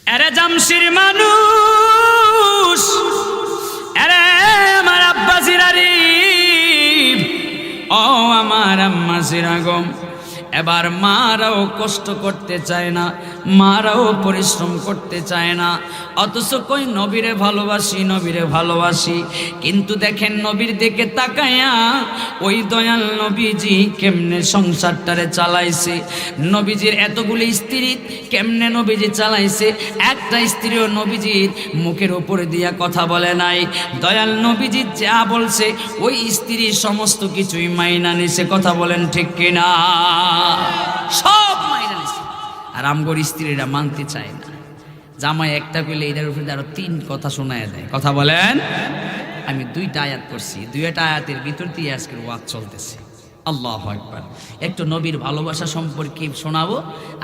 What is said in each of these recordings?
এরে জামশির মানুষ, এরে আমার আব্বা জিরারি, ও আমার আম্মা জিরাগম, এবার মারাও কষ্ট করতে চায় না, মারাও পরিশ্রম করতে চায় না, অথচ কই নবীরে ভালোবাসি, নবীরে ভালোবাসি। কিন্তু দেখেন নবীর দিকে তাকায়া ওই দয়াল নবীজি কেমনে সংসারটারে চালাইছে, নবীজির এতগুলি স্ত্রী কেমনে নবীজি চালাইছে, একটা স্ত্রীও নবীজির মুখের উপরে দিয়া কথা বলে নাই। দয়াল নবীজি যা বলছে ওই স্ত্রী সমস্ত কিছুই মাইনা নিছে। কথা বলেন ঠিক কিনা? সব মাইনা নিছে। আর আমগর স্ত্রীরা মানতে চায় না। জামাই একটা কইলে এটার উপরে আরো 3 কথা শোনায় দেয়। কথা বলেন। আমি 2টা আয়াত পড়ছি, 2টা আয়াতের ভিতর দিয়ে আজকের ওয়াজ চলতেছে। আল্লাহু আকবার। একটু নবীর ভালোবাসা সম্পর্কে শোনাবো,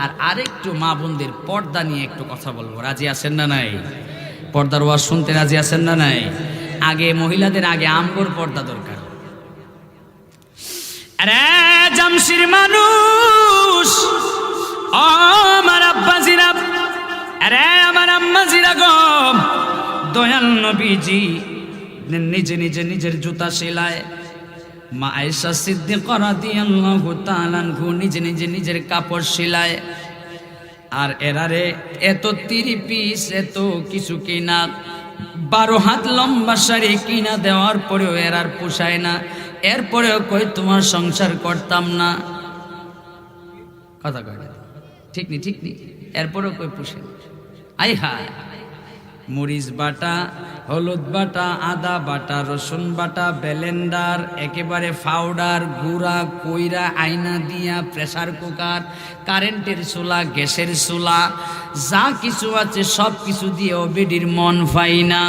আর আরেকটু মা বোনদের পর্দা নিয়ে একটু কথা বলবো। রাজি আছেন না নাই? পর্দার ওয়াজ শুনতে রাজি আছেন না নাই? আগে মহিলাদের আগে আমগর পর্দা দরকার। আরে জামশির মানুষ, ও আমার আব্বা জিরা, আরে আমার আম্মা জিরা গো, দয়াল নবীজি নিজে নিজে নিজের জুতা সেলায়, মা আয়েশা সিদ্দিকা রাদিয়াল্লাহু তাআলা আনহা নিজে নিজে নিজের কাপড় সেলায়। আর এরারে এত 3 পিস এত কিছু কিনা, 12 হাত লম্বা শাড়ি কিনা দেওয়ার পরেও এরার পোষায় না। এরপরেও কই তোমার সংসার করতাম না। কথা কয় ঠিক নি, ঠিক নি। এরপরেও কই পোষে। আই হায়, মরিচ বাটা, হলুদ বাটা, আদা বাটা, রসুন বাটা, ব্লেন্ডার, একেবারে পাউডার, গুঁড়া কইরা আয়না দিয়া, প্রেসার কুকার, কারেন্টের চুলা, গ্যাসের চুলা, যা কিছু আছে সব কিছু দিয়ে বেডির মন পাই না।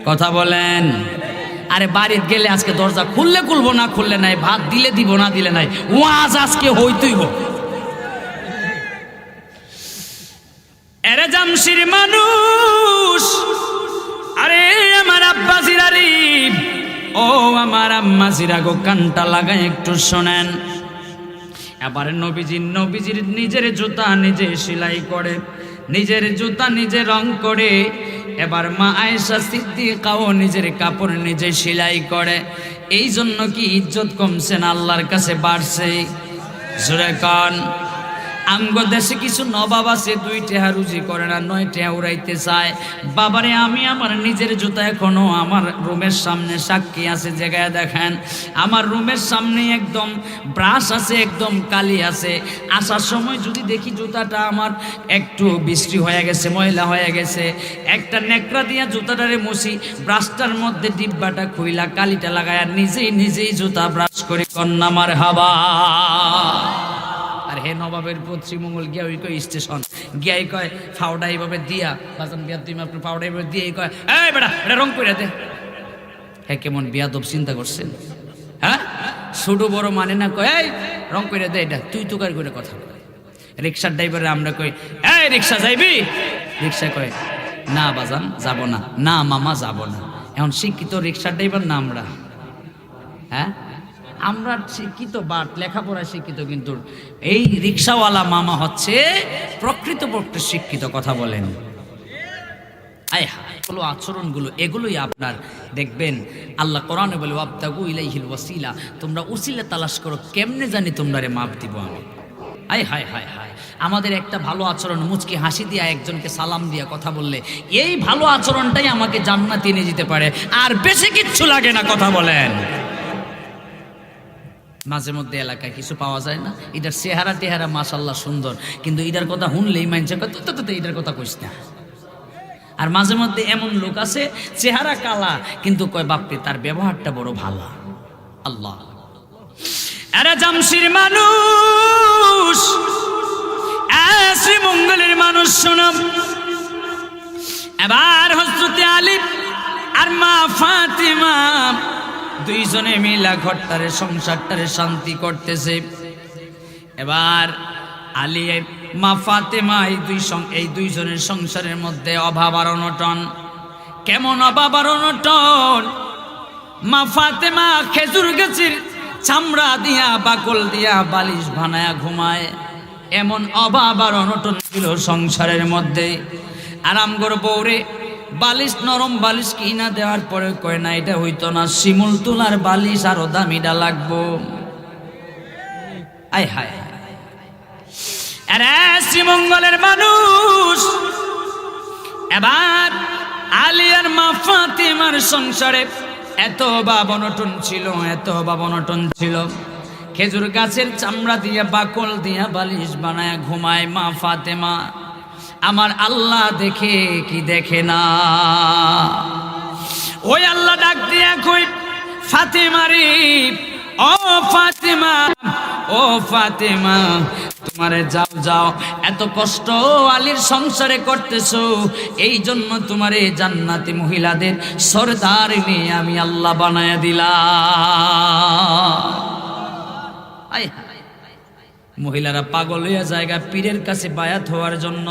কথা বলেন। আরে বাড়িতে গেলে আজকে দরজা খুললে খুলবো, না খুললে নাই, ভাত দিলে দিব, না দিলে নাই, ওয়াজ আজকে হইতেই হোক। এরে জামশির মানুষ, আরে আমার আব্বা জিরারি, ও আমার আম্মা জিরা গো, কানটা লাগায় একটু শোনেন। এবারে নবীজির নিজের জুতা নিজে সেলাই করে, নিজের জুতা নিজে রং করে। এবার মা আয়েশা সিদ্দিকাও নিজের কাপড় নিজে সেলাই করে। এই জন্য কি ইজ্জত কমছে না আল্লাহর কাছে বাড়ছে? জোরে কান। আমগো দেশে কিছু নবাব আছে 2 টাকা রুজি করে না, 9 টাকা উড়াইতে চায়। বাবারে আমি আমার নিজের জুতা এখনো আমার রুমের সামনে সাক্ষী আছে, জায়গায় দেখেন আমার রুমের সামনে একদম ব্রাশ আছে, একদম কালি আছে। আসার সময় যদি দেখি জুতাটা আমার একটু বৃষ্টি হয়ে গেছে, ময়লা হয়ে গেছে, একটা নেকড়া দিয়া জুতাটারে মুছি, ব্রাশটার মধ্যে ডিব্বাটা খুইলা কালিটা লাগায় আর নিজেই জুতা ব্রাশ করে কন্যা মার হাবা। আর হে নবাবের পশ্চিমমঙ্গল গিয়া ওই কয় স্টেশন গিয়াই কয় ফাউডা এইভাবে দিয়া, বাজান বিয়া তুমি আপনার ফাউডা এইভাবে দিয়ে কয়, এই বেটা এটা রং করে দে। হ্যাঁ, কেমন বিয়াদব চিন্তা করছেন? হ্যাঁ, ছোট বড় মানে না, কয় এই রং করে দে এটা, তুই তুকার করে কথা কয়। রিক্সার ড্রাইভারে আমরা কই, এই রিক্সা যাইবি? রিক্সা কয় না বাজান যাব না, না মামা যাব না। এখন শিক্ষিত রিক্সার ড্রাইভার না আমরা? হ্যাঁ, আমরা শিক্ষিত, বাট লেখাপড়া শিক্ষিত, কিন্তু এই রিক্সাওয়ালা মামা হচ্ছে প্রকৃতপক্ষে শিক্ষিত। কথা বলেন। এগুলো আচরণগুলো, এগুলোই আপনার দেখবেন আল্লাহ কোরআনে বলে ওয়াবতাগু ইলাইহিল ওয়াসিলা, তোমরা উসিলা তালাশ করো, কেমনে জানি তোমরা রে মাপ দিব আমি। হায় হায় হায় হায়, আমাদের একটা ভালো আচরণ, মুচকি হাসি দিয়া একজনকে সালাম দিয়া কথা বললে, এই ভালো আচরণটাই আমাকে জান্নাতে নিয়ে যেতে পারে, আর বেশি কিচ্ছু লাগে না। কথা বলেন। মাঝে মধ্যে এলাকায় কিছু পাওয়া যায় না, এটার চেহারা টেহারা মাশাল্লাহ সুন্দর, কিন্তু এটার কথা শুনলেই মানছে এটার কথা কইস না। আর মাঝে মধ্যে এমন লোক আছে চেহারা কালা, কিন্তু কয় বাপরে তার ব্যবহারটা বড় ভালো। আল্লাহ। আরে জামশির মানুষ, শ্রীমঙ্গলের মানুষ শোনো। এবার হযরতে আলী আর মা ফাতিমা দুইজনে মিলা ঘরটারে সংসারটারে শান্তি করতেছে। এবার আলী মা ফাতেমা এই দুইজনের সংসারের মধ্যে অভাব আর অনটন। কেমন অভাব আর অনটন? মা ফাতেমা খেজুর গাছের চামড়া দিয়া বাকল দিয়া বালিশ বানায়া ঘুমায়। এমন অভাব আর অনটন ছিল সংসারের মধ্যে। আরাম করে বউরে বালিশ, নরম বালিশ কিনা দেওয়ার পরে কয় না এটা হইতো না, শিমুল তুলার বালিশ আরো দামিটা লাগবো। আয় হায়, আরে শ্রীমঙ্গলের মানুষ। এবার আলী আর মা ফাতেমার সংসারে এত অভাব অনটন ছিল, এত অভাব অনটন ছিল। খেজুর গাছের চামড়া দিয়া বাকল দিয়া বালিশ বানায় ঘুমায় মা ফাতেমা। আমার আল্লাহ দেখে কি দেখে না? ওই আল্লাহ ডাক দিয়া কই, ফাতেমা রে, ও ফাতেমা, ও ফাতেমা, তোমারে যাও যাও, এত কষ্ট আলীর সংসারে করতেছো, এই জন্য তোমারে জান্নাতি মহিলাদের সরদার নিয়ে আমি আল্লাহ বানায়া দিলাম। মহিলারা পাগল হইয়া জায়গা পীরের কাছে বায়াত হওয়ার জন্য।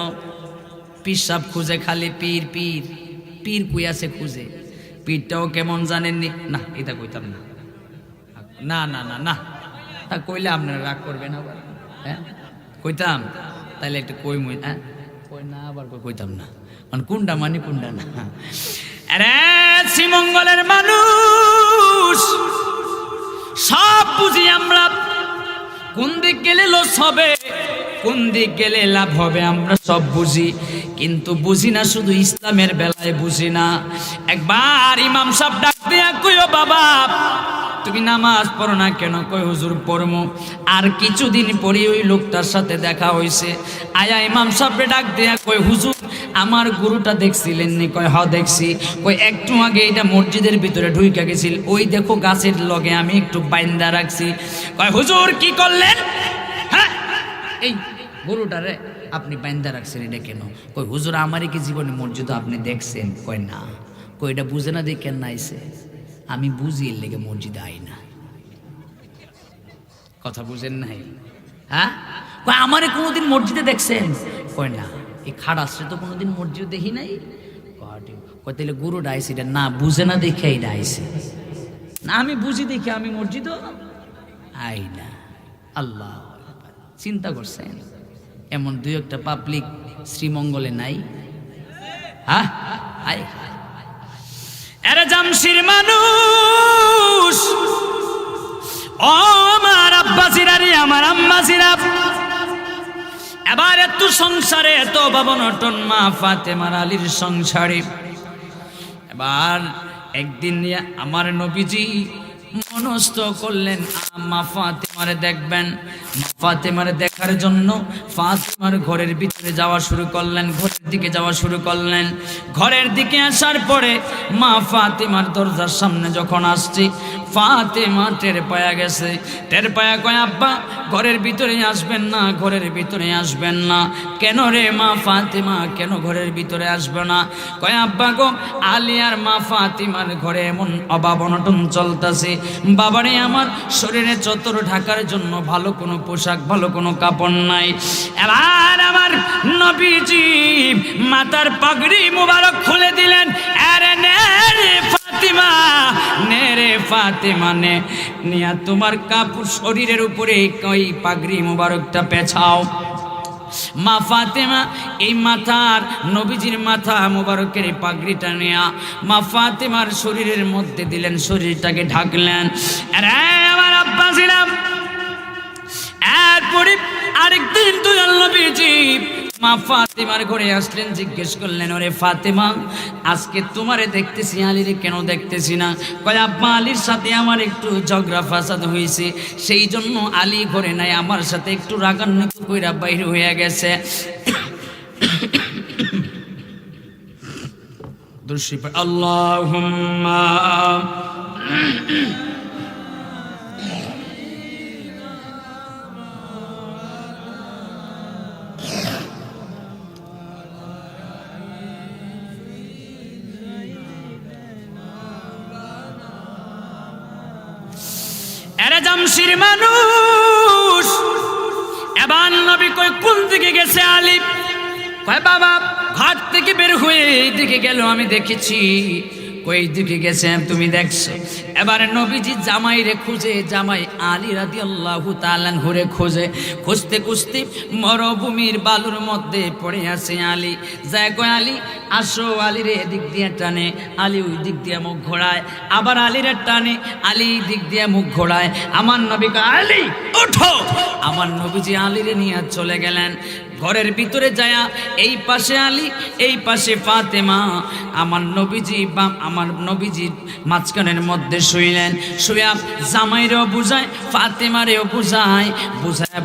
পীর সাহেব খুঁজে খালি পীর পীর পীর কুইয়াছে খুঁজে। পীরটাও কেমন জানেননি? না এটা কইতাম না, না না না না, তা কইলে আপনারা রাগ করবেন আবার। হ্যাঁ কইতাম, তাইলে একটু কই মুই, হ্যাঁ কই না আবার কইতাম না, মানে কোনটা মানে কোনটা না। আরে শ্রীমঙ্গলের মানুষ, সব বুঝি আমরা। কোন দিক গেলে লস হবে, কোন দিক গেলে লাভ হবে, আমরা সব বুঝি, কিন্তু বুঝি না শুধু ইসলামের বেলায় বুঝি না। একবার ইমাম সাহেব ডাক দিয়া কইও, বাবা তুমি নামাজ পড়ো না কেন? কই হুজুর পড়মু। আর কিছুদিন পরে ওই লোকটার সাথে দেখা হয়েছে। আয়া ইমাম সাহেব ডাক দিয়া কই, হুজুর আমার গুরুটা দেখছিলেন নি? কয় হ দেখছি। কই একটু আগে এটা মসজিদের ভিতরে ঢুইকা গেছিল, ওই দেখো গাছের লগে আমি একটু বাইন্দা রাখছি। কয় হুজুর কি করলেন? হ্যাঁ এই গরুটারে আপনি বাইন্দা রাখছেন, এটা কেন? কই হুজুর আমারই কি জীবনে মসজিদ আপনি দেখছেন? কয় না। কই এটা বুঝে না দেখেন না আইছে? আমি বুঝি এর লেগে মসজিদে আই না। কথা বুঝেন নাই? হ্যাঁ কয় আমারে কোনোদিন মসজিদে দেখছেন? কয় না। এই খাড়াসে তো কোনোদিন মসজিদ দেখি নাই। কয় তাহলে গুরুটা আইসে, এটা না বুঝে না দেখে এটা আইসে। না আমি বুঝি দেখে আমি মসজিদও আই না। আল্লাহ চিন্তা করছেন এমন দুই একটা পাবলিক শ্রীমঙ্গলে নাই? হ্যাঁ আয় এরা জামশির মানুষ। ও আমার আব্বাসিরা রে, আমার আম্মাসিরা, এবার এত সংসারে এত অভাব-অনটন মা ফাতেমার আলীর সংসারে। এবার একদিন আমার নবীজি মনস্থ করলেন মা ফাতেমারে দেখবেন। মা ফাতেমারে দেখার জন্য ফাতেমার ঘরের ভিতরে যাওয়া শুরু করলেন, ঘরের দিকে যাওয়া শুরু করলেন। ঘরের দিকে আসার পরে মা ফাতেমার দরজার সামনে যখন আসছে, ফাতেমা টের পায়া গেছে। টের পায়া কয়, আব্বা ঘরের ভিতরে আসবেন না, ঘরের ভিতরে আসবেন না। কেন রে মা ফাতেমা, কেন ঘরের ভিতরে আসবে না? কয় আব্বা গো, আলী আর মা ফাতেমার ঘরে এমন অভাব অনটন চলতেছে। বাবারে আমার শরীরে চতর ঢাকার জন্য ভালো কোনো পোশাক, ভালো কোনো কাপড় নাই। এবার আমার নবীজি মাথার পাগড়ি মুবারক খুলে দিলেন। আরে নে রে ফাতেমা, নে রে ফাতেমা, নে নিয়া তোমার কাপড় শরীরের উপরে ওই পাগড়ি মুবারকটা পেছাও। মা ফাতেমা এই মাথার নবীজির মাথা মুবারকের এই পাগড়িটা নেয়া মা ফাতেমার শরীরের মধ্যে দিলেন, শরীরটাকে ঢাকলেন। আরে আমার আব্বা ছিলাম। এরপরে আরেকদিন তুই নবীজি মা ফাতেমার ঘরে আসলেন, জিজ্ঞেস করলেন, ওরে ফাতেমা আজকে তোমারে দেখতেছি, আলীরে কেন দেখতেছি না? কয় আব্বা আলীর সাথে আমার একটু ঝগড়া ফাসাদ হয়েছে, সেই জন্য আলী ঘরে নাই, আমার সাথে একটু রাগান্বিত কইরা বাইরে হয়ে গেছে। আল্লাহুম্মা এরা জামশির মানুষ। এবার নবী কই কোন দিকে গেছে আলী? কয় বাবা ঘাট থেকে বের হয়ে এইদিকে গেল, আমি দেখেছি। কই দিকে গেছে তুমি দেখছো। এবার নবীজি জামাই রে খুঁজে, জামাই আলী রাদিয়াল্লাহু তাআলা ঘুরে খুঁজে, খুঁজতে খুঁজতে মরুভূমির বালুর মধ্যে পড়ে আছে আলী। যায় কয় আলী আসো, আলী রে এদিক দিয়ে টানে, আলী ওই দিক দিয়ে মুখ ঘোরায়, আবার আলী রে টানে, আলী দিক দিয়ে মুখ ঘোরায়। আমার নবী কয় আলী ওঠো। আমার নবীজি আলী রে নিয়ে চলে গেলেন ঘরের ভিতরে যায়া, এই পাশে আলী, এই পাশে ফাতেমা। আমার নবীজি মাঝখানের মধ্যে শুইলেন। শুয়া জামাইরেও বুঝায়, ফাতেমারেও বুঝায়,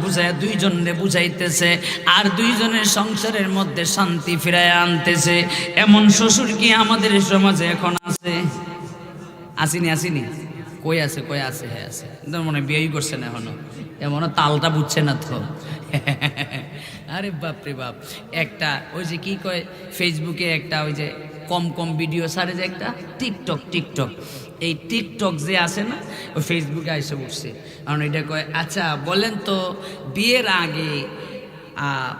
বুঝায় দুইজনে বুঝাইতেছে আর দুইজনের সংসারের মধ্যে শান্তি ফিরায় আনতেছে। এমন শ্বশুর কি আমাদের সমাজে এখন আছে? আসিনি কই আছে? হ্যাঁ আছে, মনে বিয়েই করছে না এখনো, এমন তালটা বুঝছে না তো। আরে বাপরে বাপ, একটা ওই যে কি কয় ফেসবুকে একটা ওই যে কম ভিডিও ছাড়ে যে একটা টিকটক, এই টিকটক যে আছে না, ওই ফেসবুকে এসে উঠছে। কারণ এটা কয় আচ্ছা বলেন তো, বিয়ের আগে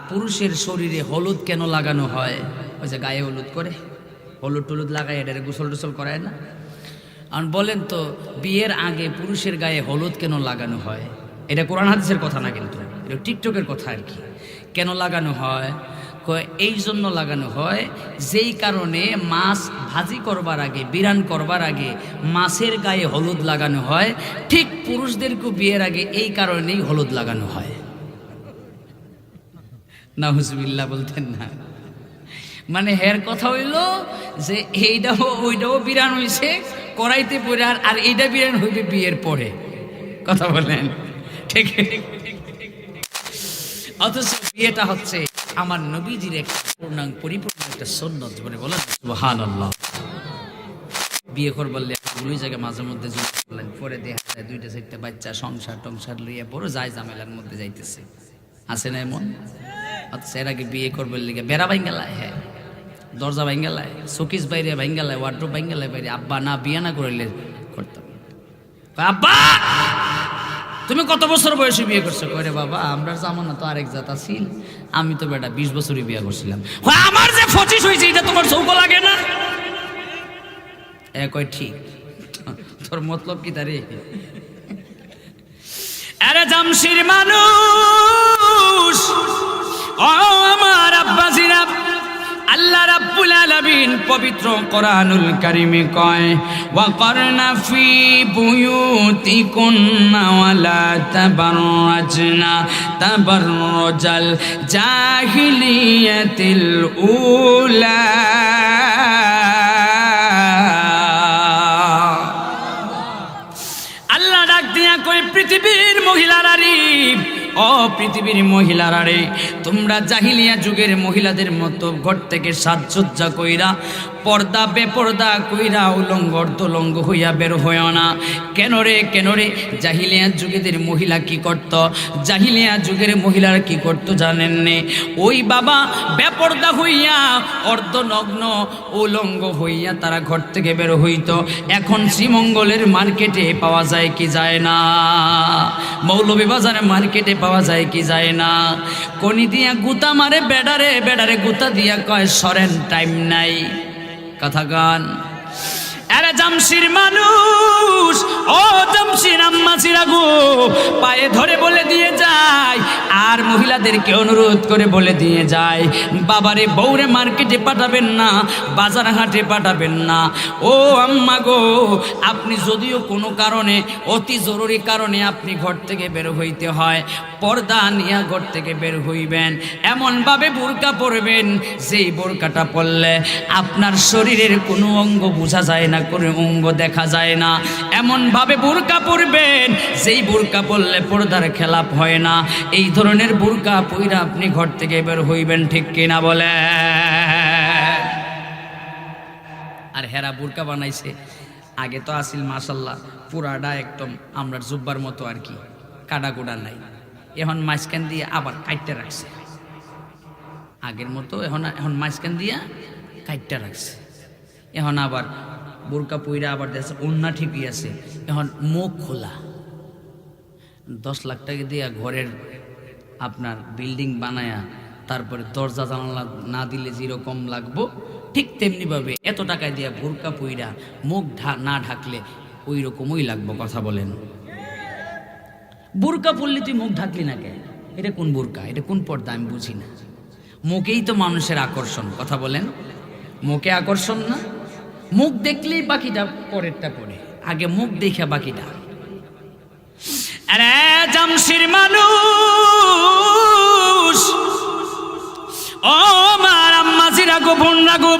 পুরুষের শরীরে হলুদ কেন লাগানো হয়? ওই যে গায়ে হলুদ করে, হলুদ টলুদ লাগায়, এটা গোসল টোসল করায় না? আর বলেন তো, বিয়ের আগে পুরুষের গায়ে হলুদ কেন লাগানো হয়? এটা কোরআন হাদিসের কথা না, কিন্তু এটা টিকটকের কথা আর কি। কেন লাগানো হয়? এই জন্য লাগানো হয়, যেই কারণে মাছ ভাজি করবার আগে, বিরান করবার আগে মাছের গায়ে হলুদ লাগানো হয়, ঠিক পুরুষদেরকে বিয়ের আগে এই কারণেই হলুদ লাগানো হয়। নাউজুবিল্লাহ বলতেন না? মানে হের কথা হইল যে ওইটাও বিরান হয়েছে করাইতে পরে, আর এইটা বিরান হইবে বিয়ের পরে। কথা বলেন ঠিক? অথচ বিয়েটা হচ্ছে আমার নবীজির একটা পরিপূর্ণ একটা সুন্নত। বলে বলেন সুবহানাল্লাহ। বিয়ে করবার ওই জায়গায় মাঝে মধ্যে পরে দেখা যায় 2-4টা বাচ্চা সংসার লইয়া বড় যায় ঝামেলার মধ্যে যাইতেছে, আছে না এমন? আচ্ছা, এর আগে বিয়ে করবার লিগে বেড়া ভাঙ্গালায়, হ্যাঁ দরজা ভাঙ্গালায়, শোকেস বাইরে ভাঙ্গালায়, ওয়ার্ড্রোব ভাঙ্গালায় বাইরে। আব্বা না বিয়ে না করলে করতাম। আব্বা তুমি কত বছর বয়সে বিয়ে করছো? করে বাবা আমরা জামানা তো আরেক জাত আছিল, আমি তো বেটা 20 বছরই বিয়ে করছিলাম। আমার যে 25 হয়েছে এটা তোমার চৌক লাগে না? কয় ঠিক, তোর মতলব কি তারে? আরে জামশির মানুষ, ও আমার আব্বাজিরা, আল্লাহ রাব্বুল আলামিন পবিত্র কোরআনুল কারীমে কয়, ওয়া করনা ফি বুয়ুতিকুন্না ওয়ালা তাবাররাজনা তাবাররুজাল জাহিলিয়াতিল উলা। আল্লাহ ডাক দিয়া কয়, পৃথিবীর মহিলারা রে, ও পৃথিবীর মহিলারা রে, তোমরা জাহিলিয়া যুগের মহিলাদের মতো ঘর থেকে সাজসজ্জা কইরা, পর্দা বেপর্দা কইরা উলঙ্গ অর্ধলঙ্গ হইয়া বের হইও না। কেন রে? জাহিলিয়া যুগের মহিলা কি করত? জাহিলিয়া যুগের মহিলারা কি করত জানেন নে? ওই বাবা বেপর্দা হইয়া অর্ধনগ্ন উলঙ্গ হইয়া তারা ঘর থেকে বের হইত। এখন শ্রীমঙ্গলের মার্কেটে পাওয়া যায় কি যায় না? মৌলভীবাজারে মার্কেটে পাওয়া যায় কি যায় না? কনি দিয়া গুতা মারে বেডারে গুতা দিয়া কয় সরেন, টাইম নাই। কথা গান। আরে জামশির মানুষ, ও জামশির আম্মাজিরা গো, পায়ে ধরে বলে দিয়ে যায় আর মহিলাদেরকে অনুরোধ করে বলে দিয়ে যায়, বাবারে বউরে মার্কেটে পাঠাবেন না, বাজার হাটে পাঠাবেন না। ও আম্মা গো, আপনি যদিও কোনো কারণে, অতি জরুরি কারণে আপনি ঘর থেকে বের হইতে হয়, পর্দা নিয়ে ঘর থেকে বের হইবেন। এমনভাবে বোরকা পরবেন যেই বোরকাটা পরলে আপনার শরীরের কোনো অঙ্গ বোঝা যায় না, কোনো অঙ্গ দেখা যায় না। এমনভাবে বোরকা পরবেন যেই বোরকা পরলে পর্দার খেলাপ হয় না। এই ধরনের বোরকা পইরা আপনি ঘর থেকে বের হইবেন, ঠিক কিনা বলে? আর হেরা বোরকা বানাইছে, আগে তো আসিল মাশাল্লাহ পুরাটা একদম আমরা জুব্বার মতো আর কি, কাটা কোডা নাই। এখন মাঝখান দিয়ে আবার কাইটটা রাখছে, আগের মতো এখন মাঝখান দিয়া কাইটটা রাখছে। এখন আবার বোরকা পইরা আবার দেখছে ওন্না ঠিকই আছে, এখন মুখ খোলা। 10 লাখ টাকা দিয়া ঘরের আপনার বিল্ডিং বানায়া তারপরে দরজা জানালা না দিলে যেরকম লাগবো ঠিক তেমনিভাবে এত টাকা দিয়া বোরকা পইরা মুখ না ঢাকলে ওই রকমই লাগবো। কথা বলেন, বোরকা পরলে তুই মুখ ঢাকলি না কেন? এটা কোন বোরকা, এটা কোন পর্দা আমি বুঝি না। মুখেই তো মানুষের আকর্ষণ। কথা বলেন, মুখে আকর্ষণ না? মুখ দেখলেই বাকিটা পরেরটা পরে, আগে মুখ দেখা বাকিটা। আরে জামশির মানুষ, ও মার আম্মাজিরা গো, বোনরা গো,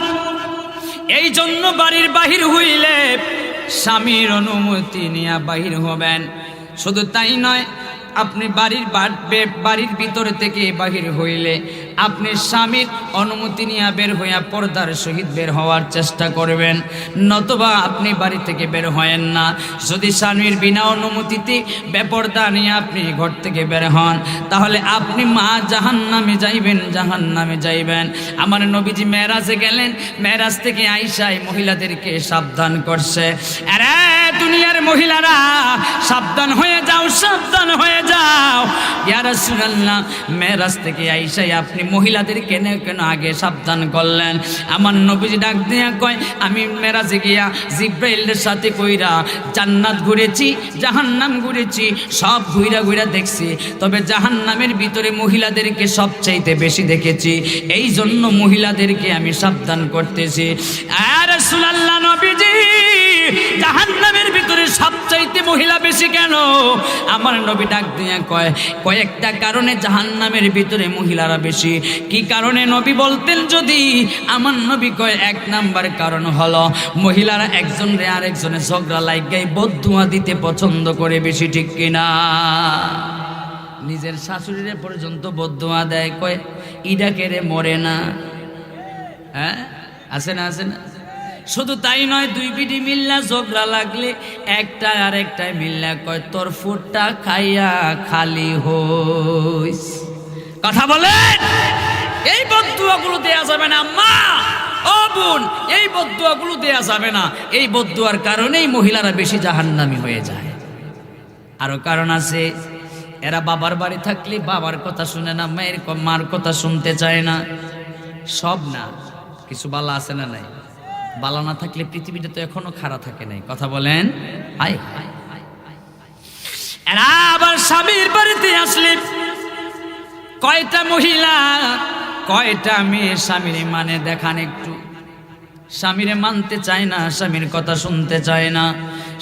এই জন্য বাড়ির বাহির হইলে স্বামীর অনুমতি নিয়ে বাহির হবেন। শুধু তাই নয়, আপনি বাড়ির ভিতর থেকে বাহির হইলে আপনি স্বামীর অনুমতি নিয়ে বের হইয়া পর্দার সহিত বের হওয়ার চেষ্টা করবেন, নতুবা আপনি বাড়ি থেকে বের হয়েন না। যদি স্বামীর বিনা অনুমতিতে বেপর্দা নিয়ে আপনি ঘর থেকে বের হন, তাহলে আপনি জাহান্নামে যাইবেন, জাহান্নামে যাইবেন। আমার নবীজি মেরাজে গেলেন, মেরাজ থেকে আয়েশা মহিলাদেরকে সাবধান করছে, আরে দুনিয়ার মহিলারা সাবধান হয়ে যাও, সাবধান হয়ে যাও। ইয়া রাসূলুল্লাহ, মেরাজ থেকে আয়েশা আপনি মহিলাদের কেন আগে সাবধান করলেন? আমার নবীজি ডাক দিয়া কয়, আমি মেরাজে গিয়া জিব্রাইলের সাথে কইরা জান্নাত ঘুরেছি, জাহান্নাম ঘুরেছি, সব ঘুরা দেখছি, তবে জাহান্নামের ভিতরে মহিলাদেরকে সবচাইতে বেশি দেখেছি, এই জন্য মহিলাদেরকে আমি সাবধান করতেছি। আর রাসূলুল্লাহ নবীজি, জাহান্নামের ভিতরে সবচাইতে মহিলা বেশি কেন? আমার নবী ডাক দিয়া কয়, কয়েকটা কারণে জাহান্নামের ভিতরে মহিলারা বেশি। কি কারণে নবী বলতেন যদি? আমার নবী কয়, এক নাম্বার কারণ হলো মহিলারা একজনের আরেকজনের ঝগড়া লাগাই বদদুয়া দিতে পছন্দ করে বেশি, ঠিক কিনা? নিজের শাশুড়িরে পর্যন্ত বদদুয়া দেয়, কয় ইডা কেড়ে মরে না। হ্যাঁ, আছে না, আছে না? শুধু তাই নয়, দুই বিডি মিল্লা ঝগড়া লাগলে একটা আর একটাই মিল্লা কয় তোর ফুটটা খাইয়া খালি হইস। কথা বলেন, এই বদদুয়াগুলো দেয়া যাবে না আম্মা, ও বোন, এই বদদুয়াগুলো দেয়া যাবে না। এই বদদুয়ার কারণেই মহিলারা বেশি জাহান্নামী হয়ে যায়। আরো কারণ আছে, এরা বাবার বাড়ি থাকলে বাবার কথা শুনে না, মার কথা শুনতে চায় না। সব না, কিছু বালা আছে না? নাই, বালা না থাকলে পৃথিবীটা তো এখনো খারাপ থাকে নাই। কথা বলেন, হাই হাই। এরা আবার স্বামীর বাড়িতে আসলে কয়টা মহিলা, কয়টা মেয়ে স্বামীর মানে দেখান একটু। স্বামীরে মানতে চায় না, স্বামীর কথা শুনতে চায় না।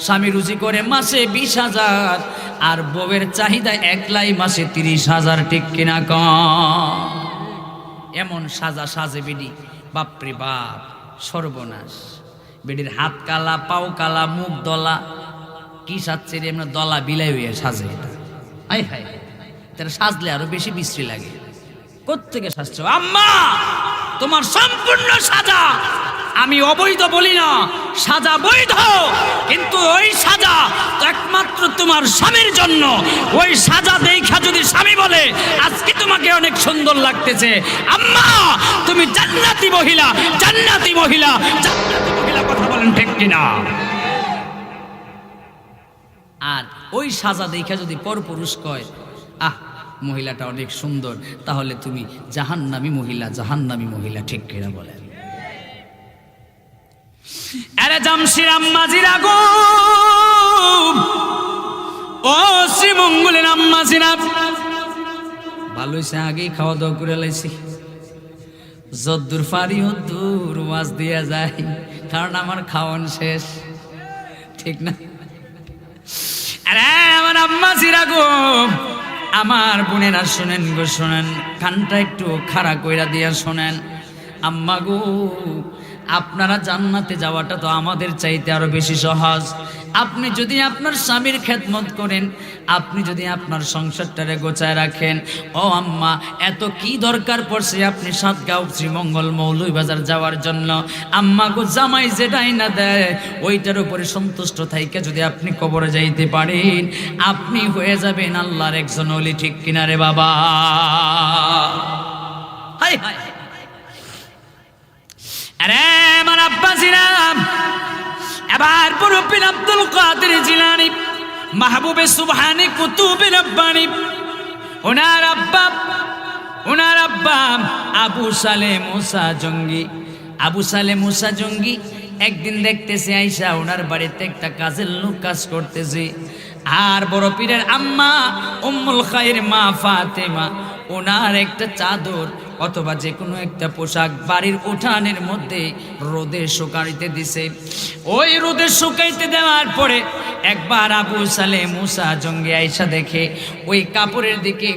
স্বামী রুজি করে মাসে 20,000, আর বউয়ের চাহিদা একলাই মাসে 30,000, ঠিক কিনা কম? এমন সাজা সাজে বেডি, বাপরে বাপ, সর্বনাশ। বেডির হাত কালা, পাও কালা, মুখ দলা, কি সাজছে রে? এমন দলা বিলাই হয়ে সাজে। হাই হাই, তারা সাজলে আরো বেশি বিশ্রী লাগে। কোত্থেকে সাজছ আম্মা? তোমার সম্পূর্ণ সাজা, আমি অবৈধ বলি না, সাজা বৈধ, কিন্তু ওই সাজা তো একমাত্র তোমার স্বামীর জন্য। ওই সাজা দেখা যদি স্বামী বলে আজকে তোমাকে অনেক সুন্দর লাগতেছে, আম্মা তুমি জান্নাতি মহিলা, জান্নাতি মহিলা, জান্নাতি মহিলা। কথা বলেন ঠিক কিনা? আর ওই সাজা দেখা যদি পরপুরুষ কয়, আহ মহিলাটা অনেক সুন্দর, তাহলে তুমি জাহান্নামী মহিলা, জাহান্নামী মহিলা, ঠিক কিনা বলেন? আরে জামশির আম্মাজিরা গো, ও শ্রীমঙ্গলের আম্মাজিরা, ভালো হইছে আগেই খাওয়া দাওয়া করে লাইছি। যদ্দূর পারি দূর ওয়াজ দিয়া যায়, কারণ আমার খাওয়ান শেষ, ঠিক না? আরে আমার আম্মাজিরা গো, আমার বোনেরা শোনেন গো, শোনেন, কানটা একটু খাড়া কইরা দিয়া শোনেন। আম্মা গো, আপনারা জান্নাতে যাওয়াটা তো আমাদের চাইতে আরো বেশি সহজ। আপনি যদি আপনার স্বামীর খেদমত করেন, আপনি যদি আপনার সংসারটারে গোছায় রাখেন, ও আম্মা এত কি দরকার পড়ছে আপনি সাতগাঁও শ্রীমঙ্গল মৌলভীবাজার যাওয়ার জন্য? আম্মা গো, জামাই যেটাই না দেয় ওইটার উপরে সন্তুষ্ট থাইকে যদি আপনি কবরে যাইতে পারেন, আপনি হয়ে যাবেন আল্লাহর একজন ওলি, ঠিক কিনা রে বাবা? High high. আরে আমার আব্বাসিরা, এবার মুরব্বিন আব্দুল কাদের জিলানী, মাহবুবে সুবহানী, কুতুবে রব্বানী, ওনার আব্বা আবু সালে মুসা জঙ্গি, আবু সালে মুসা জঙ্গি একদিন দেখতেছে আইসা ওনার বাড়িতে একটা কাজের লোক কাজ করতেছে, আর বড় পীরের আম্মা উম্মুল খায়ের মা ফাতেমা ওনার একটা চাদর অথবা যে কোনো একটা পোশাক বাড়ির উঠানের মধ্যে রোদে শুকাইতে দিছে। ওই রোদে শুকাইতে দেওয়ার পরে একবার আবু সালে মুসা জঙ্গি আইসা দেখে ওই কাপড়ের দিকে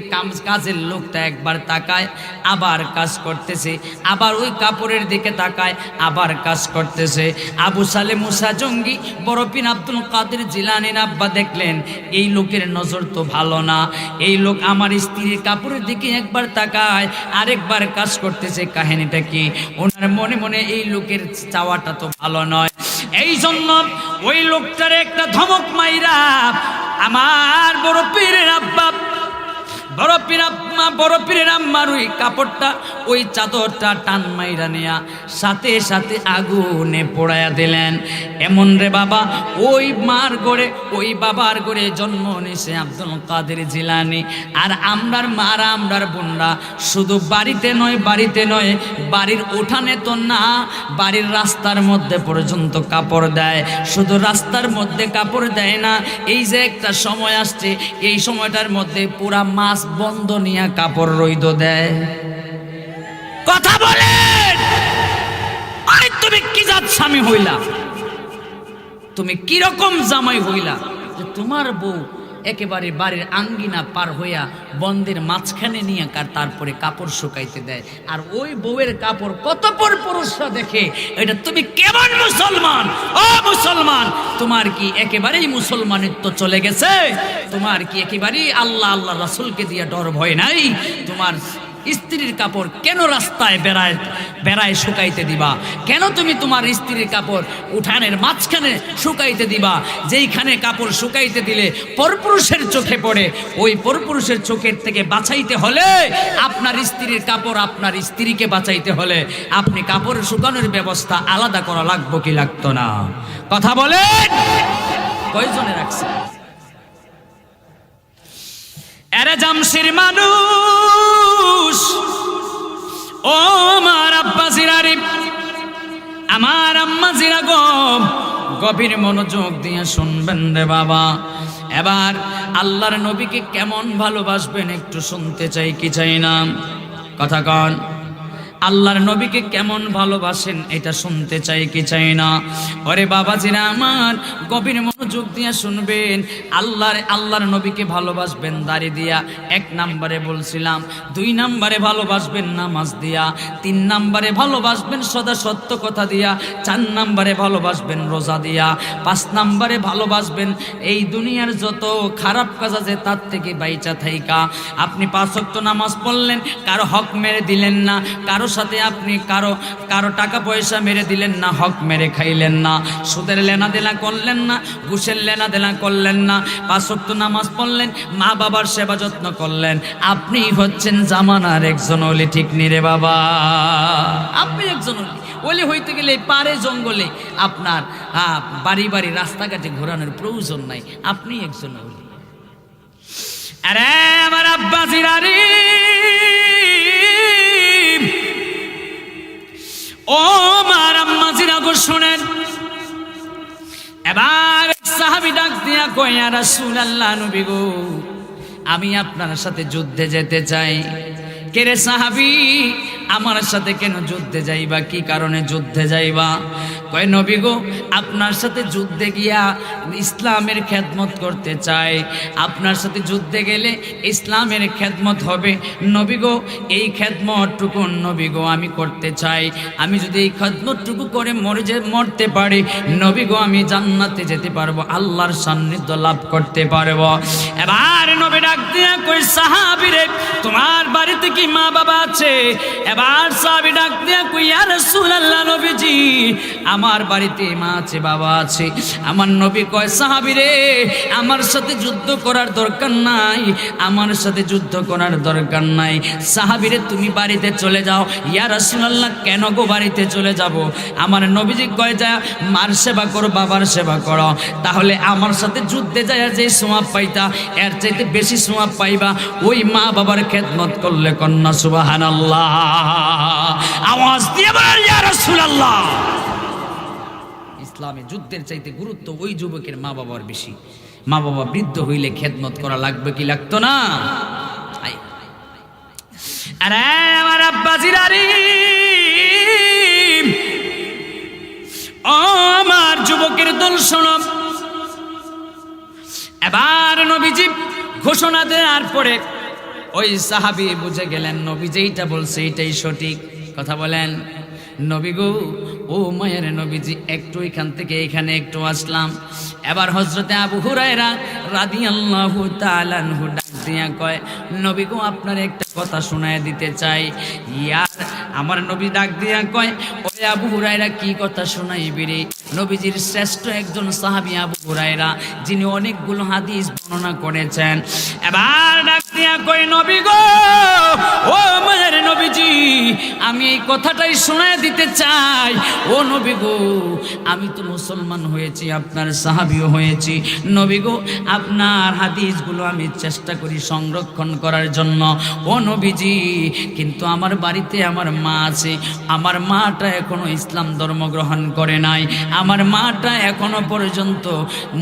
কাজের লোকটা একবার তাকায়, আবার কাজ করতেছে, আবার ওই কাপড়ের দিকে তাকায়, আবার কাজ করতেছে। আবু সালে মুসা জঙ্গি বড় পীর আব্দুল কাদের জিলানীর আব্বা দেখলেন এই লোকের নজর তো ভালো না, এই লোক আমার স্ত্রীর কাপড়ের দিকে একবার তাকায় আরেকবার কাজ করতেছে, কাহিনীটা কি? ওনার মনে মনে এই লোকের চাওয়াটা তো ভালো নয়, এই জন্য ওই লোকটার একটা ধমক মাইরা আমার বড় পীরের আব্বা বড় পীরের আম্মার ওই কাপড়টা ওই চাদরটা টান মাইরা নিয়া সাথে সাথে আগুনে পোড়ায়া দিলেন। এমন রে বাবা, ওই মার গড়ে ওই বাবার গড়ে জন্ম নিছে আব্দুল কাদের জিলানী। আর আমরার মারা আমরার বোনরা শুধু বাড়িতে নয় বাড়ির উঠানে তো না, বাড়ির রাস্তার মধ্যে পর্যন্ত কাপড় দেয়। শুধু রাস্তার মধ্যে কাপড় দেয় না, এই যে একটা সময় আসছে এই সময়টার মধ্যে পুরা মাস বন্ধ নিয়ে কাপড় রইদ দেয়। কথা বলেন, আরে তুমি কি জাত স্বামী হইলা, তুমি কি রকম জামাই হইলা যে তোমার বউ একেবারে বাড়ির আঙ্গিনা পার হইয়া বন্ধের মাঝখানে নিয়ে তারপরে কাপড় শুকাইতে দেয়। আর ওই বউয়ের কাপড় কত পর পুরুষরা দেখে, এটা তুমি কেমন মুসলমান? ও মুসলমান, তোমার কি একেবারেই মুসলমানিত্ব চলে গেছে? তোমার কি একেবারেই আল্লাহ রাসূলকে দিয়ে ডর ভয় নাই? তোমার স্ত্রীর কাপড় কেন রাস্তায় বেড়ায় শুকাইতে দিবা? কেন তুমি তোমার স্ত্রীর কাপড় উঠানের মাঝখানে শুকাইতে দিবা? যেইখানে কাপড় শুকাইতে দিলে পরপুরুষের চোখে পড়ে, ওই পরপুরুষের চোখের থেকে বাঁচাইতে হলে আপনার স্ত্রীর কাপড় আপনার স্ত্রীকে বাঁচাইতে হলে আপনি কাপড় শুকানোর ব্যবস্থা আলাদা করা লাগবো কি লাগতো না? কথা বলেন, কয়জনে রাখছে? এরা জামশির মানুষ, ও আমার আব্বা জিরারি, আমার আম্মা জিরা গো, গভীর মনোযোগ দিয়ে শুনবেন রে বাবা। এবার আল্লাহর নবীকে কেমন ভালোবাসবেন একটু শুনতে চাই কি চাই না? কথা কন, আল্লাহর নবীকে কেমন ভালোবাসেন এটা শুনতে চাই কি চাই না? ওরে বাবাজিরা আমার, গভীর মনোযোগ দিয়ে শুনবেন। আল্লাহর নবীকে ভালোবাসবেন দাড়ি দিয়া, 1 নম্বরে বলছিলাম। 2 নম্বরে ভালোবাসবেন নামাজ দিয়া। 3 নম্বরে ভালোবাসবেন সদা সত্য কথা দিয়া। 4 নম্বরে ভালোবাসবেন রোজা দিয়া। 5 নম্বরে ভালোবাসবেন এই দুনিয়ার যত খারাপ কাজ আছে তার থেকে বাইচা থাইকা। আপনি 5 ওয়াক্ত নামাজ পড়লেন, কারো হক মেরে দিলেন না, কারো সাথে আপনি কারো টাকা পয়সা মেরে দিলেন না, হক মেরে খাইলেন না, সুদের লেনাদেনা করলেন না, ঘুষের লেনাদেনা করলেন না, 5 ওয়াক্ত নামাজ পড়লেন, মা বাবার সেবা যত্ন করলেন, আপনি হচ্ছেন জামানার একজন ওলি। ঠিক নি রে বাবা? আপনি একজন ওলি হইতে গেলে পারে জঙ্গলে আপনার বাড়ি বাড়ি রাস্তাঘাটে ঘোরানোর প্রয়োজন নাই, আপনি একজন ওলি। আরে আমার আব্বা জিরারি, ও মার আম্মা জিরা গো শোনেন। এবার সাহাবী ডাক দিয়া কয়, ইয়া রাসূলুল্লাহ, নবী গো, আমি আপনার সাথে যুদ্ধে যেতে চাই। কে রে সাহাবী, আমার সাথে কেন যুদ্ধে যাইবা? কি কারণে যুদ্ধে যাইবা? কয়, নবী গো, আপনার সাথে যুদ্ধে গিয়া ইসলামের খেদমত করতে চাই। আপনার সাথে যুদ্ধে গেলে ইসলামের খেদমত হবে। নবী গো, এই খেদমতটুকু নবী গো আমি করতে চাই। আমি যদি এই খেদমতটুকু করে মরতে পারি, নবী গো, আমি জান্নাতে যেতে পারবো, আল্লাহর সান্নিধ্য লাভ করতে পারবো। এবার নবী ডাক দিয়া কই, সাহাবী রে, তোমার বাড়িতে কি মা বাবা আছে? এবার সাহাবী ডাক দিয়া কই, ইয়া রাসূলুল্লাহ, নবীজি, আমার বাড়িতে মা আছে, বাবা আছে। আমার নবী কয়, সাহাবী রে, আমার সাথে যুদ্ধ করার দরকার নাই, আমার সাথে যুদ্ধ করার দরকার নাই। সাহাবী রে, তুমি বাড়িতে চলে যাও। ইয়া রাসূলুল্লাহ, কেন গো বাড়িতে চলে যাব? আমার নবীজি কয়, যা মার সেবা করো, বাবার সেবা করো, তাহলে আমার সাথে যুদ্ধে যায় যে সওয়াব পাইতা এর চাইতে বেশি সওয়াব পাইবা ওই মা বাবার খেদমত করলে। কন্যা সুবহানাল্লাহ, আওয়াজ দিয়ে বলেন ইয়া রাসূলুল্লাহ। ইসলামে যুদ্ধের চাইতে গুরুত্ব ওই যুবকের মা বাবার বেশি। মা বাবা বৃদ্ধ হইলে খেদমত করা লাগবে কি লাগতো না? আরে আমার আব্বাজিরারি, ও আমার যুবকের দল শোনো। এবার নবীজি ঘোষণা দেওয়ার পরে ওই সাহাবী বুঝে গেলেন নবী যেইটা বলছে এটাই সঠিক কথা। বলেন নবী গো, ও মায়ের নবীজি একটু এখান থেকে এখানে একটু আসলাম। এবার হযরতে আবু হুরায়রা রাদিয়াল্লাহু তাআলা আনহু ডাক দিয়া কয়, নবী গো আপনার একটা কথা শোনায় দিতে চাই। ইয়ার আমার নবী ডাক দিয়া কয়, ওরে আবু হুরায়রা কি কথা শোনাইবি রে? নবীজির শ্রেষ্ঠ একজন সাহাবী আবু হুরায়রা, যিনি অনেকগুলো হাদিস বর্ণনা করেছেন। এবার ডাক দিয়া কয়, নবী গো, ও মায়ের নবীজি আমি এই কথাটাই শোনায় দিতে চাই। ও নবী গো, আমি তো মুসলমান হয়েছি, আপনার সাহাবীও হয়েছি। নবী গো, আপনার হাদিসগুলো আমি চেষ্টা করি সংরক্ষণ করার জন্য। ও নবীজি, কিন্তু আমার বাড়িতে আমার মা আছে। আমার মাটা এখনো ইসলাম ধর্ম গ্রহণ করে নাই। আমার মাটা এখনো পর্যন্ত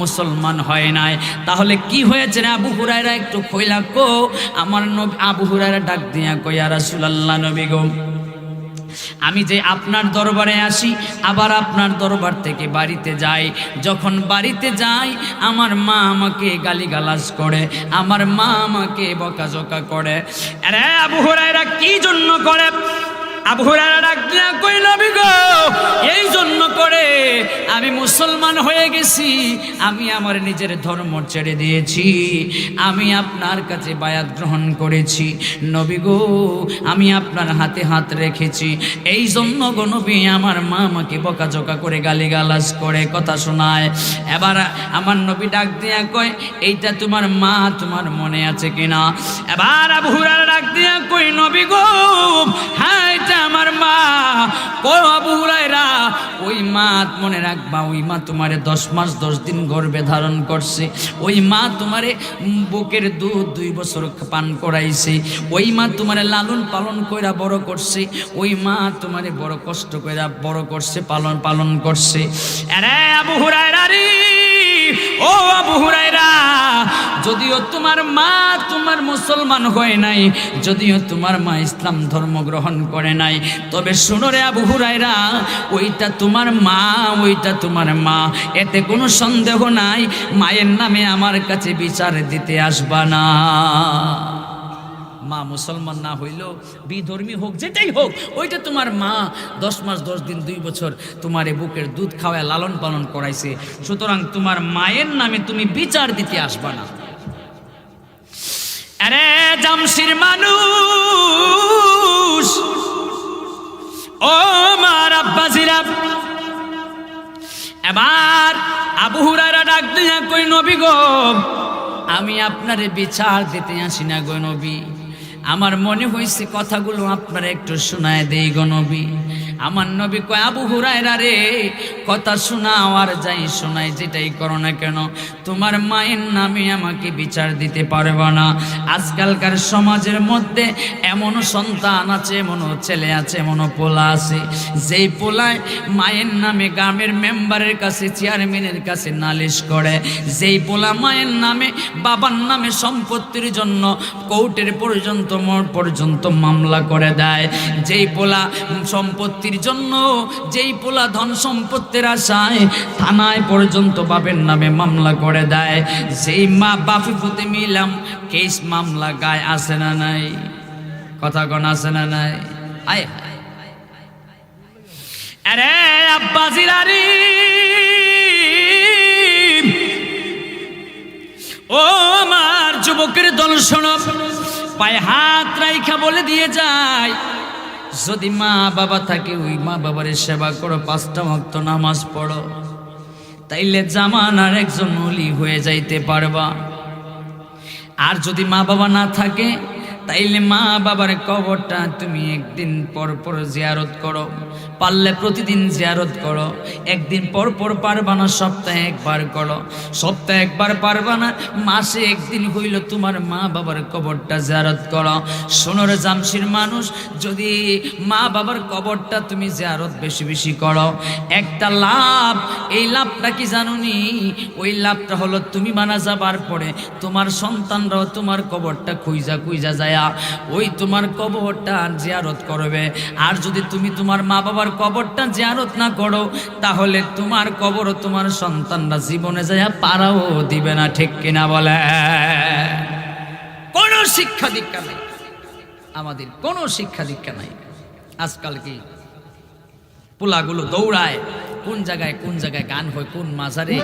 মুসলমান হয় নাই। তাহলে কি হয়েছে রে আবু হুরায়রা, একটু কইলা কো। আমার আবু হুরায়রা ডাক দিয়া কই, ইয়া রাসূলুল্লাহ নবী গো, আমি যে আপনার দরবারে আসি আবার আপনার দরবার থেকে বাড়িতে যাই। যখন বাড়িতে যাই আমার মা আমাকে গালিগালাজ করে, আমার মা আমাকে বকাঝকা করে। আরে আবু হুরায়রা কি জন্য করে? আবু হুরায়রা ডাক দিয়া কই, নবী গো, এই জন্য করে আমি মুসলমান হয়ে গেছি। আমি আমার নিজের ধর্ম ছেড়ে দিয়েছি। আমি আপনার কাছে বায়াত গ্রহণ করেছি। নবী গো, আমি আপনার হাতে হাত রেখেছি। এই জন্য গো নবী, আমার মা আমাকে বকাঝকা করে গালিগালাজ করে কথা শোনায়। এবার আমার নবী ডাক দিয়া কয়, এইটা তোমার মা, তোমার মনে আছে কিনা? এবার আবু হুরায়রা ডাক দিয়া কই, নবী গো, হ্যাঁ এটা আমার মা। ও আবু হুরায়রা, ওই মা মনে রাখবা, ওই মা তোমারে 10 মাস 10 দিন গর্ভে ধারণ করছে। ওই মা তোমারে বুকের দুধ 2 বছর পান করাইছে। ওই মা তোমারে লালন পালন কইরা বড় করছে। ওই মা তোমারে বড় কষ্ট কইরা বড় করছে, পালন করছে। আরে আবু হুরায়রা রে, ও আবু হুরায়রা, যদিও তোমার মা তোমার মুসলমান হয় নাই, যদিও তোমার মা ইসলাম ধর্ম গ্রহণ করে নাই, তবে শুনো রে আবু হুরায়রা, ওইটা তোমার মা, ওইটা তোমার মা, এতে কোনো সন্দেহ নাই। মায়ের নামে আমার কাছে বিচার দিতে আসবা না। মা মুসলমান না হইলেও বিধর্মী হোক, যেটাই হোক, ওইটা তোমার মা 10 মাস 10 দিন 2 বছর তোমার বুকের দুধ খাওয়ায় লালন পালন করাইছে। সুতরাং তোমার মায়ের নামে তুমি বিচার দিতে আসবা না। আরে জামশির মানুষ, ও মার আব্বাজিরা, এবার আবু হুরায়রা ডাক দিয়া কই, নবী গো, আমি আপনারে বিচার দিতে আসি না গো নবী। আমার মনে হয়েছে কথাগুলো আপনারা একটু শোনায় দেই গো নবী। আমার নবী কয়, আবু হুরায়রা রে, কথা শোনাও আর যাই শোনাই, যেটাই করো না কেন, তোমার মায়ের নামে আমাকে বিচার দিতে পারবে না। আজকালকার সমাজের মধ্যে এমনও সন্তান আছে, এমনও ছেলে আছে, এমনও পোলা আছে, যেই পোলায় মায়ের নামে গ্রামের মেম্বারের কাছে, চেয়ারম্যানের কাছে নালিশ করে। যেই পোলা মায়ের নামে বাবার নামে সম্পত্তির জন্য কোর্টের পর্যন্ত মোড় পর্যন্ত মামলা করে দেয়। যেই পোলা সম্পত্তির জন্য, যেই পোলা ধন সম্পত্তির আশায় থানায় পর্যন্ত বাপের নামে মামলা করে দেয়। যেই মা বাপি পুতে মিলাম কেস মামলা গায়ে আসে না নাই? কথা কোন আসে না নাই? আয় আরে আব্বাজিরারি, ও আমার যুবকের দল শোনো, পায়ে হাত রাইখা বলে দিয়ে যায়, যদি মা বাবা থাকে ওই মা বাবার সেবা করো, 5টা ওয়াক্ত নামাজ পড়ো, তাইলে জামানার একজন ওলি হয়ে যাইতে পারবা। আর যদি মা বাবা না থাকে তাইলে মা বাবার কবরটা তুমি একদিন পর পর জিয়ারত করো, পারলে প্রতিদিন জিয়ারত করো। একদিন পর পর পারবা না, সপ্তাহে একবার করো। সপ্তাহে একবার পারবা না, মাসে একদিন হইল তোমার মা বাবার কবরটা জিয়ারত করো। শোনো রে জামশির মানুষ, যদি মা বাবার কবরটা তুমি জিয়ারত বেশি বেশি করো, একটা লাভ, এই লাভটা কি জানুনি? ওই লাভটা হলো তুমি মারা যাবার পরে তোমার সন্তানরাও তোমার কবরটা খুঁজা খুঁজা যায়া ওই তোমার কবরটা জিয়ারত করবে। আর যদি তুমি তোমার মা বাবার কবরটা জিয়ারত না করো, তাহলে তোমার কবর তোমার সন্তানরা জীবনে যায়া পারাও দিবে না। ঠিক কিনা বলে? কোনো শিক্ষা দীক্ষা নাই আমাদের, কোনো শিক্ষা দীক্ষা নাই। আজকাল কি পোলাগুলো দৌড়ায়, কোন জায়গায় গান হয়, কোন মাজারে